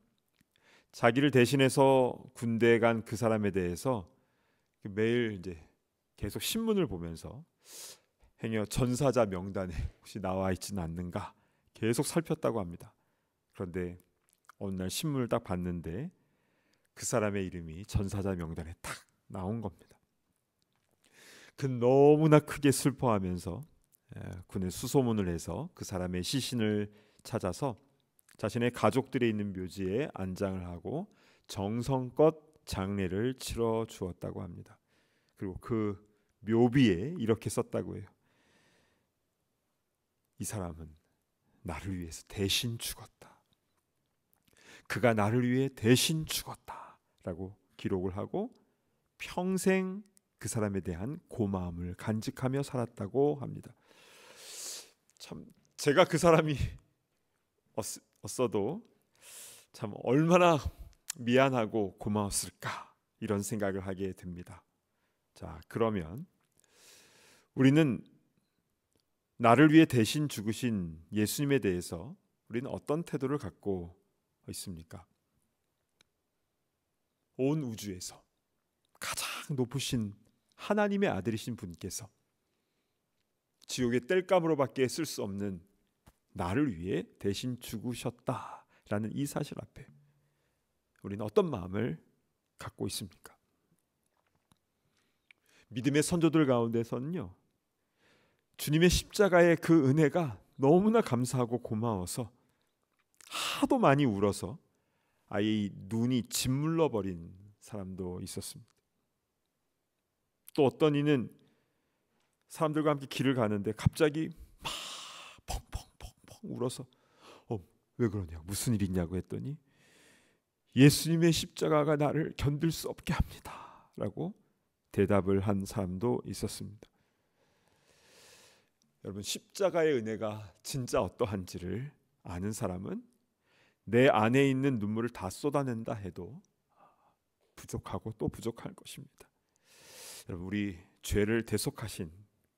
자기를 대신해서 군대에 간 그 사람에 대해서 매일 이제 계속 신문을 보면서 행여 전사자 명단에 혹시 나와 있지는 않는가 계속 살폈다고 합니다. 그런데 어느 날 신문을 딱 봤는데 그 사람의 이름이 전사자 명단에 딱 나온 겁니다. 그 너무나 크게 슬퍼하면서 군에 수소문을 해서 그 사람의 시신을 찾아서 자신의 가족들이 있는 묘지에 안장을 하고 정성껏 장례를 치러 주었다고 합니다. 그리고 그 묘비에 이렇게 썼다고 해요. 이 사람은 나를 위해서 대신 죽었다. 그가 나를 위해 대신 죽었다 라고 기록을 하고 평생 그 사람에 대한 고마움을 간직하며 살았다고 합니다. 참 제가 그 사람이 없어도 참 얼마나 미안하고 고마웠을까 이런 생각을 하게 됩니다. 자, 그러면 우리는 나를 위해 대신 죽으신 예수님에 대해서 우리는 어떤 태도를 갖고 있습니까? 온 우주에서 가장 높으신 하나님의 아들이신 분께서 지옥의 땔감으로밖에 쓸 수 없는 나를 위해 대신 죽으셨다라는 이 사실 앞에 우리는 어떤 마음을 갖고 있습니까? 믿음의 선조들 가운데서는요, 주님의 십자가의 그 은혜가 너무나 감사하고 고마워서 하도 많이 울어서 아예 눈이 짓물러 버린 사람도 있었습니다. 또 어떤 이는 사람들과 함께 길을 가는데 갑자기 막 펑펑펑펑 울어서 왜 그러냐, 무슨 일 있냐고 했더니 예수님의 십자가가 나를 견딜 수 없게 합니다 라고 대답을 한 사람도 있었습니다. 여러분, 십자가의 은혜가 진짜 어떠한지를 아는 사람은 내 안에 있는 눈물을 다 쏟아낸다 해도 부족하고 또 부족할 것입니다. 여러분, 우리 죄를 대속하신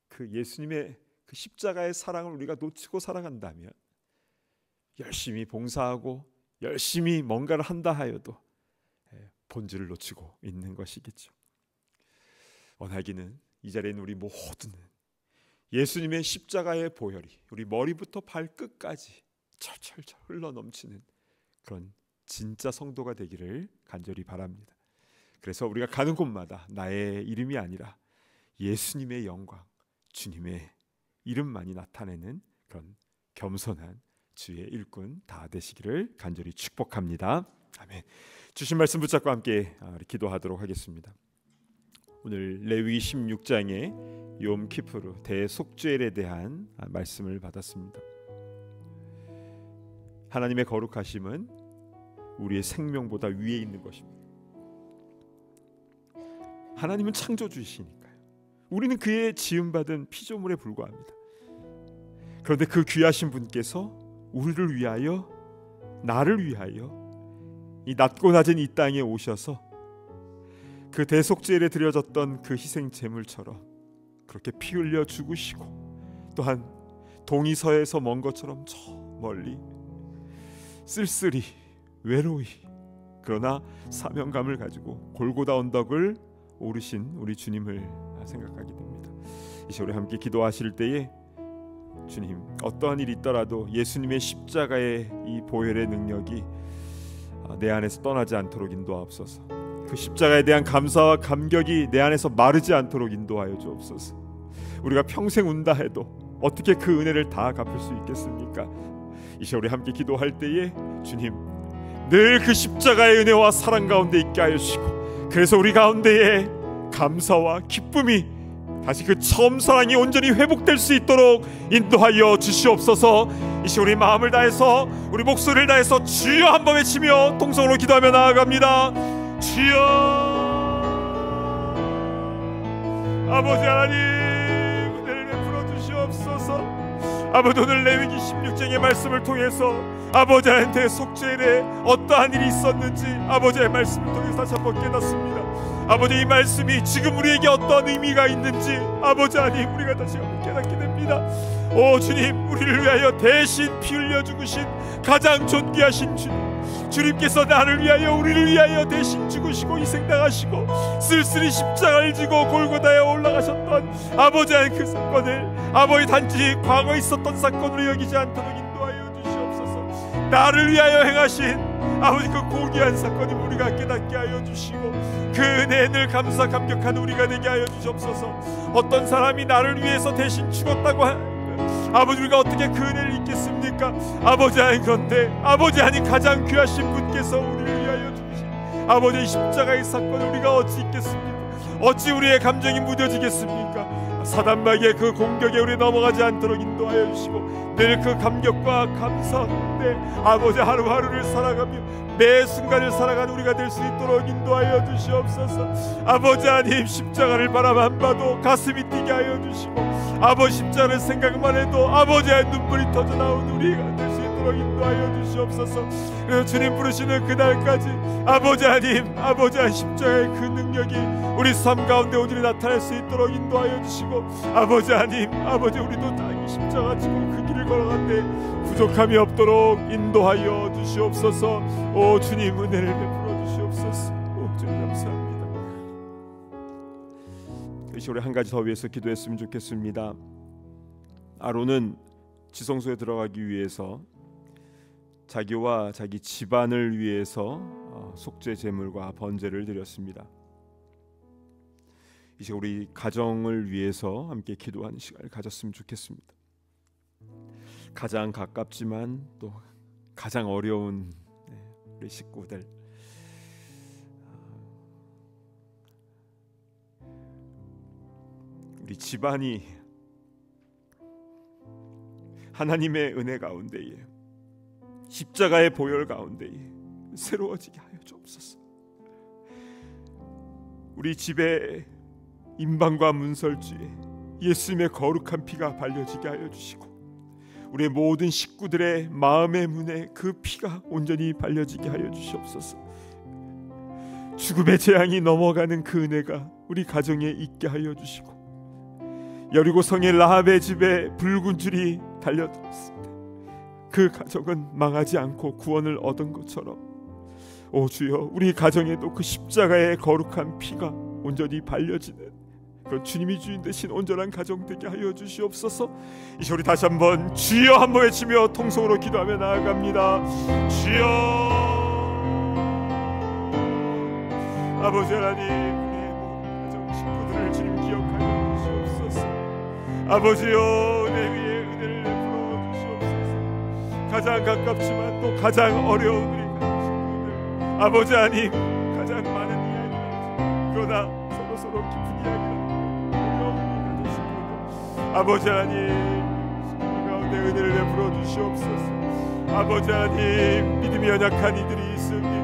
그 예수님의 그 십자가의 사랑을 우리가 놓치고 살아간다면 열심히 봉사하고 열심히 뭔가를 한다 하여도 본질을 놓치고 있는 것이겠죠. 원하기는 이 자리에 있는 우리 모두는 예수님의 십자가의 보혈이 우리 머리부터 발끝까지 철철철 흘러넘치는 그런 진짜 성도가 되기를 간절히 바랍니다. 그래서 우리가 가는 곳마다 나의 이름이 아니라 예수님의 영광, 주님의 이름만이 나타내는 그런 겸손한 주의 일꾼 다 되시기를 간절히 축복합니다. 아멘. 주신 말씀 붙잡고 함께 기도하도록 하겠습니다. 오늘 레위기 16장의 욤 키푸르 대속죄일에 대한 말씀을 받았습니다. 하나님의 거룩하심은 우리의 생명보다 위에 있는 것입니다. 하나님은 창조주이시니까요. 우리는 그의 지음받은 피조물에 불과합니다. 그런데 그 귀하신 분께서 우리를 위하여, 나를 위하여 이 낮고 낮은 이 땅에 오셔서 그 대속죄일에 드려졌던 그 희생 제물처럼 그렇게 피 흘려 죽으시고, 또한 동이서에서 먼 것처럼 저 멀리 쓸쓸히 외로이 그러나 사명감을 가지고 골고다 언덕을 오르신 우리 주님을 생각하게 됩니다. 이 시간에 함께 기도하실 때에 주님, 어떠한 일이 있더라도 예수님의 십자가의 이 보혈의 능력이 내 안에서 떠나지 않도록 인도하옵소서. 그 십자가에 대한 감사와 감격이 내 안에서 마르지 않도록 인도하여 주옵소서. 우리가 평생 운다 해도 어떻게 그 은혜를 다 갚을 수 있겠습니까? 이 시간 우리 함께 기도할 때에 주님 늘 그 십자가의 은혜와 사랑 가운데 있게 하여 주시고, 그래서 우리 가운데에 감사와 기쁨이 다시 그 처음 사랑이 온전히 회복될 수 있도록 인도하여 주시옵소서. 이 시간 우리 마음을 다해서 우리 목소리를 다해서 주여 한번 외치며 통성으로 기도하며 나아갑니다. 주여. 아버지 하나님 은혜를 베풀어 주시옵소서. 아버지 오늘 레위기 16장의 말씀을 통해서 아버지한테 속죄일에 어떠한 일이 있었는지 아버지의 말씀을 통해서 다시 한번 깨닫습니다. 아버지 이 말씀이 지금 우리에게 어떤 의미가 있는지 아버지 하나님 우리가 다시 한번 깨닫게 됩니다. 오 주님, 우리를 위하여 대신 피 흘려 죽으신 가장 존귀하신 주님께서 나를 위하여 우리를 위하여 대신 죽으시고 희생당하시고 쓸쓸히 십자가를 지고 골고다에 올라가셨던 아버지 하나님 그 사건을 아버지 단지 과거에 있었던 사건으로 여기지 않도록 인도하여 주시옵소서. 나를 위하여 행하신 아버지 그 고귀한 사건이 우리가 깨닫게 하여 주시고 그 은혜에 늘 감사 감격하는 우리가 되게 하여 주시옵소서. 어떤 사람이 나를 위해서 대신 죽었다고 아버지 우리가 어떻게 그 은혜를 잊겠습니까? 아버지 하나님, 그런데 아버지 하나님 가장 귀하신 분께서 우리를 위하여 죽으신 아버지의 십자가의 사건을 우리가 어찌 잊겠습니까? 어찌 우리의 감정이 무뎌지겠습니까? 사단마귀의 그 공격에 우리 넘어가지 않도록 인도하여 주시고 늘 그 감격과 감사 가운데 아버지 하루하루를 살아가며 매 순간을 살아가는 우리가 될 수 있도록 인도하여 주시옵소서. 아버지 하나님 십자가를 바라만 봐도 가슴이 뛰게 하여 주시고 아버지 십자가를 생각만 해도 아버지의 눈물이 터져 나오는 우리가 될 수 있도록 인도하여 주시옵소서. 그래서 주님 부르시는 그날까지 아버지 하나님 아버지 하나님 십자가의 그 능력이 우리 삶 가운데 온전히 나타날 수 있도록 인도하여 주시고 아버지 하나님 아버지 우리도 당히 십자가 지고 그 길을 걸어가는데 부족함이 없도록 인도하여 주시옵소서. 오 주님 은혜를 베풀어 주시옵소서. 오 주님 감사합니다. 이 시간에 한 가지 더 위해서 기도했으면 좋겠습니다. 아론은 지성소에 들어가기 위해서 자기와 자기 집안을 위해서 속죄 제물과 번제를 드렸습니다. 이 시간 우리 가정을 위해서 함께 기도하는 시간을 가졌으면 좋겠습니다. 가장 가깝지만 또 가장 어려운 우리 식구들, 우리 집안이 하나님의 은혜 가운데에 십자가의 보혈 가운데에 새로워지게 하여 주옵소서. 우리 집에 임방과 문설주에 예수님의 거룩한 피가 발려지게 하여 주시고 우리의 모든 식구들의 마음의 문에 그 피가 온전히 발려지게 하여 주시옵소서. 죽음의 재앙이 넘어가는 그 은혜가 우리 가정에 있게 하여 주시고 여리고성의 라합의 집에 붉은 줄이 달려들었을 때 그 가정은 망하지 않고 구원을 얻은 것처럼 오 주여 우리 가정에도 그 십자가의 거룩한 피가 온전히 발려지는 그런 주님이 주인 되신 온전한 가정 되게 하여 주시옵소서. 이 시간 우리 다시 한번 주여 한번 외치며 통성으로 기도하며 나아갑니다. 주여. 아버지 하나님 우리의 모든 가정 식구들을 주님 기억하여 주시옵소서. 아버지여 은혜 위에 은혜를 베풀어 주시옵소서. 가장 가깝지만 또 가장 어려운 우리 가정 식구들 아버지 하나님 가장 많은 이야기를 그러나 서로 깊은 이야기를 아버지 하나님 가운데 은혜를 베풀어 주시옵소서. 아버지 하나님 믿음이 연약한 이들이 있습니까?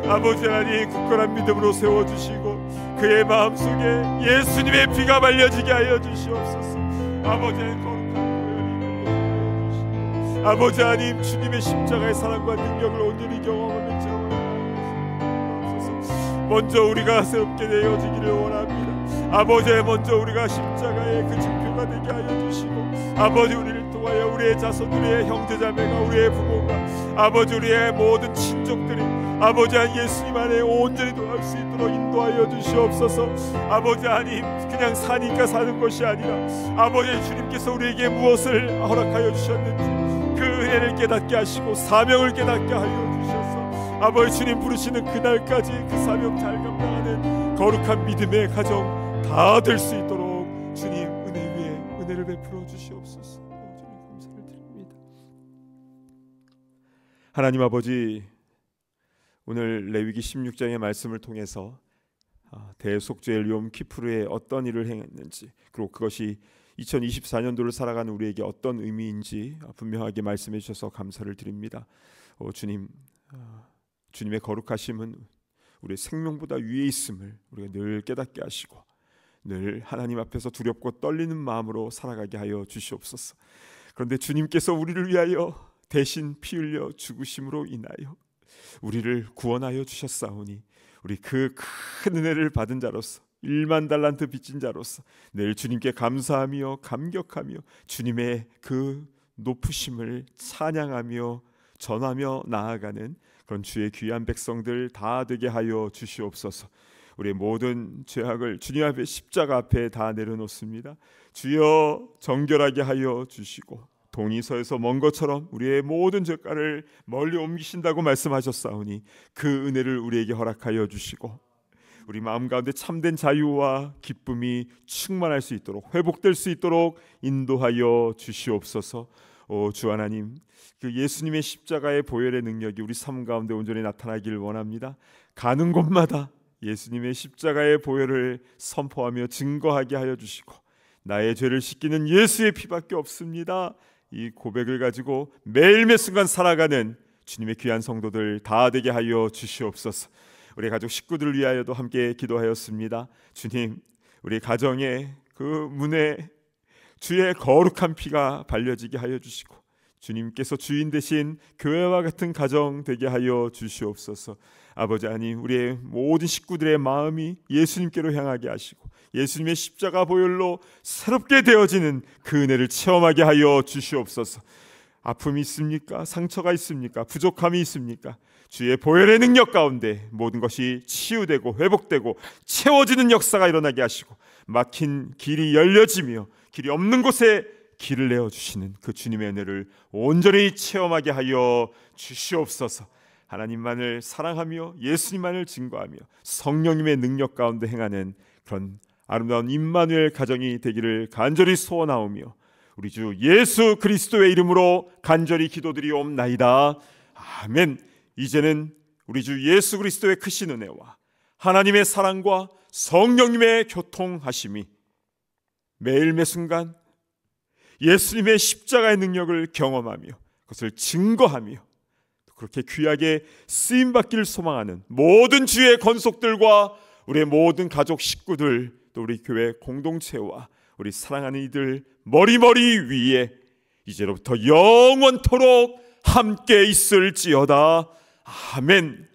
아버지 하나님 굳건한 믿음으로 세워주시고 그의 마음속에 예수님의 피가 발려지게 하여 주시옵소서. 아버지 하나님 거룩한 보혈이 발려지게 주시고 아버지 하나님 주님의 십자가의 사랑과 능력을 온전히 경험하며 체험하옵소서. 먼저 우리가 새롭게 되어지기를 원합니다. 아버지 먼저 우리가 십자가의 그 증표가 되게 하여 주시고 아버지 우리를 통하여 우리의 자손 우리의 형제자매가 우리의 부모가 아버지 우리의 모든 친족들이 아버지 한 예수님 안에 온전히 돌아올 수 있도록 인도하여 주시옵소서. 아버지 하나님 그냥 사니까 사는 것이 아니라 아버지 주님께서 우리에게 무엇을 허락하여 주셨는지 그 은혜를 깨닫게 하시고 사명을 깨닫게 하여 주셔서 아버지 주님 부르시는 그날까지 그 사명 잘 감당하는 거룩한 믿음의 가정 다 될 수 있도록 주님 은혜 위에 은혜를 베풀어 주시옵소서. 주님 감사를 드립니다. 하나님 아버지, 오늘 레위기 16장의 말씀을 통해서 대속죄일 욤 키푸르에 어떤 일을 행했는지, 그리고 그것이 2024년도를 살아가는 우리에게 어떤 의미인지 분명하게 말씀해 주셔서 감사를 드립니다. 주님, 주님의 거룩하심은 우리의 생명보다 위에 있음을 우리가 늘 깨닫게 하시고 늘 하나님 앞에서 두렵고 떨리는 마음으로 살아가게 하여 주시옵소서. 그런데 주님께서 우리를 위하여 대신 피 흘려 죽으심으로 인하여 우리를 구원하여 주셨사오니 우리 그 큰 은혜를 받은 자로서 1만 달란트 빚진 자로서 늘 주님께 감사하며 감격하며 주님의 그 높으심을 찬양하며 전하며 나아가는 그런 주의 귀한 백성들 다 되게 하여 주시옵소서. 우리의 모든 죄악을 주님 앞에 십자가 앞에 다 내려놓습니다. 주여 정결하게 하여 주시고 동이서에서 먼 것처럼 우리의 모든 죄가를 멀리 옮기신다고 말씀하셨사오니 그 은혜를 우리에게 허락하여 주시고 우리 마음 가운데 참된 자유와 기쁨이 충만할 수 있도록 회복될 수 있도록 인도하여 주시옵소서. 주 하나님, 그 예수님의 십자가의 보혈의 능력이 우리 삶 가운데 온전히 나타나기를 원합니다. 가는 곳마다 예수님의 십자가의 보혈을 선포하며 증거하게 하여 주시고 나의 죄를 씻기는 예수의 피밖에 없습니다. 이 고백을 가지고 매일매 순간 살아가는 주님의 귀한 성도들 다 되게 하여 주시옵소서. 우리 가족 식구들을 위하여도 함께 기도하였습니다. 주님, 우리 가정의 그 문에 주의 거룩한 피가 발려지게 하여 주시고 주님께서 주인 되신 교회와 같은 가정 되게 하여 주시옵소서. 아버지 하나님, 우리의 모든 식구들의 마음이 예수님께로 향하게 하시고 예수님의 십자가 보혈로 새롭게 되어지는 그 은혜를 체험하게 하여 주시옵소서. 아픔이 있습니까? 상처가 있습니까? 부족함이 있습니까? 주의 보혈의 능력 가운데 모든 것이 치유되고 회복되고 채워지는 역사가 일어나게 하시고 막힌 길이 열려지며 길이 없는 곳에 길을 내어주시는 그 주님의 은혜를 온전히 체험하게 하여 주시옵소서. 하나님만을 사랑하며 예수님만을 증거하며 성령님의 능력 가운데 행하는 그런 아름다운 임마누엘 가정이 되기를 간절히 소원하오며 우리 주 예수 그리스도의 이름으로 간절히 기도드리옵나이다. 아멘. 이제는 우리 주 예수 그리스도의 크신 은혜와 하나님의 사랑과 성령님의 교통하심이 매일 매순간 예수님의 십자가의 능력을 경험하며 그것을 증거하며 그렇게 귀하게 쓰임받기를 소망하는 모든 주의 건속들과 우리의 모든 가족 식구들, 또 우리 교회 공동체와 우리 사랑하는 이들 머리머리 위에 이제로부터 영원토록 함께 있을지어다. 아멘.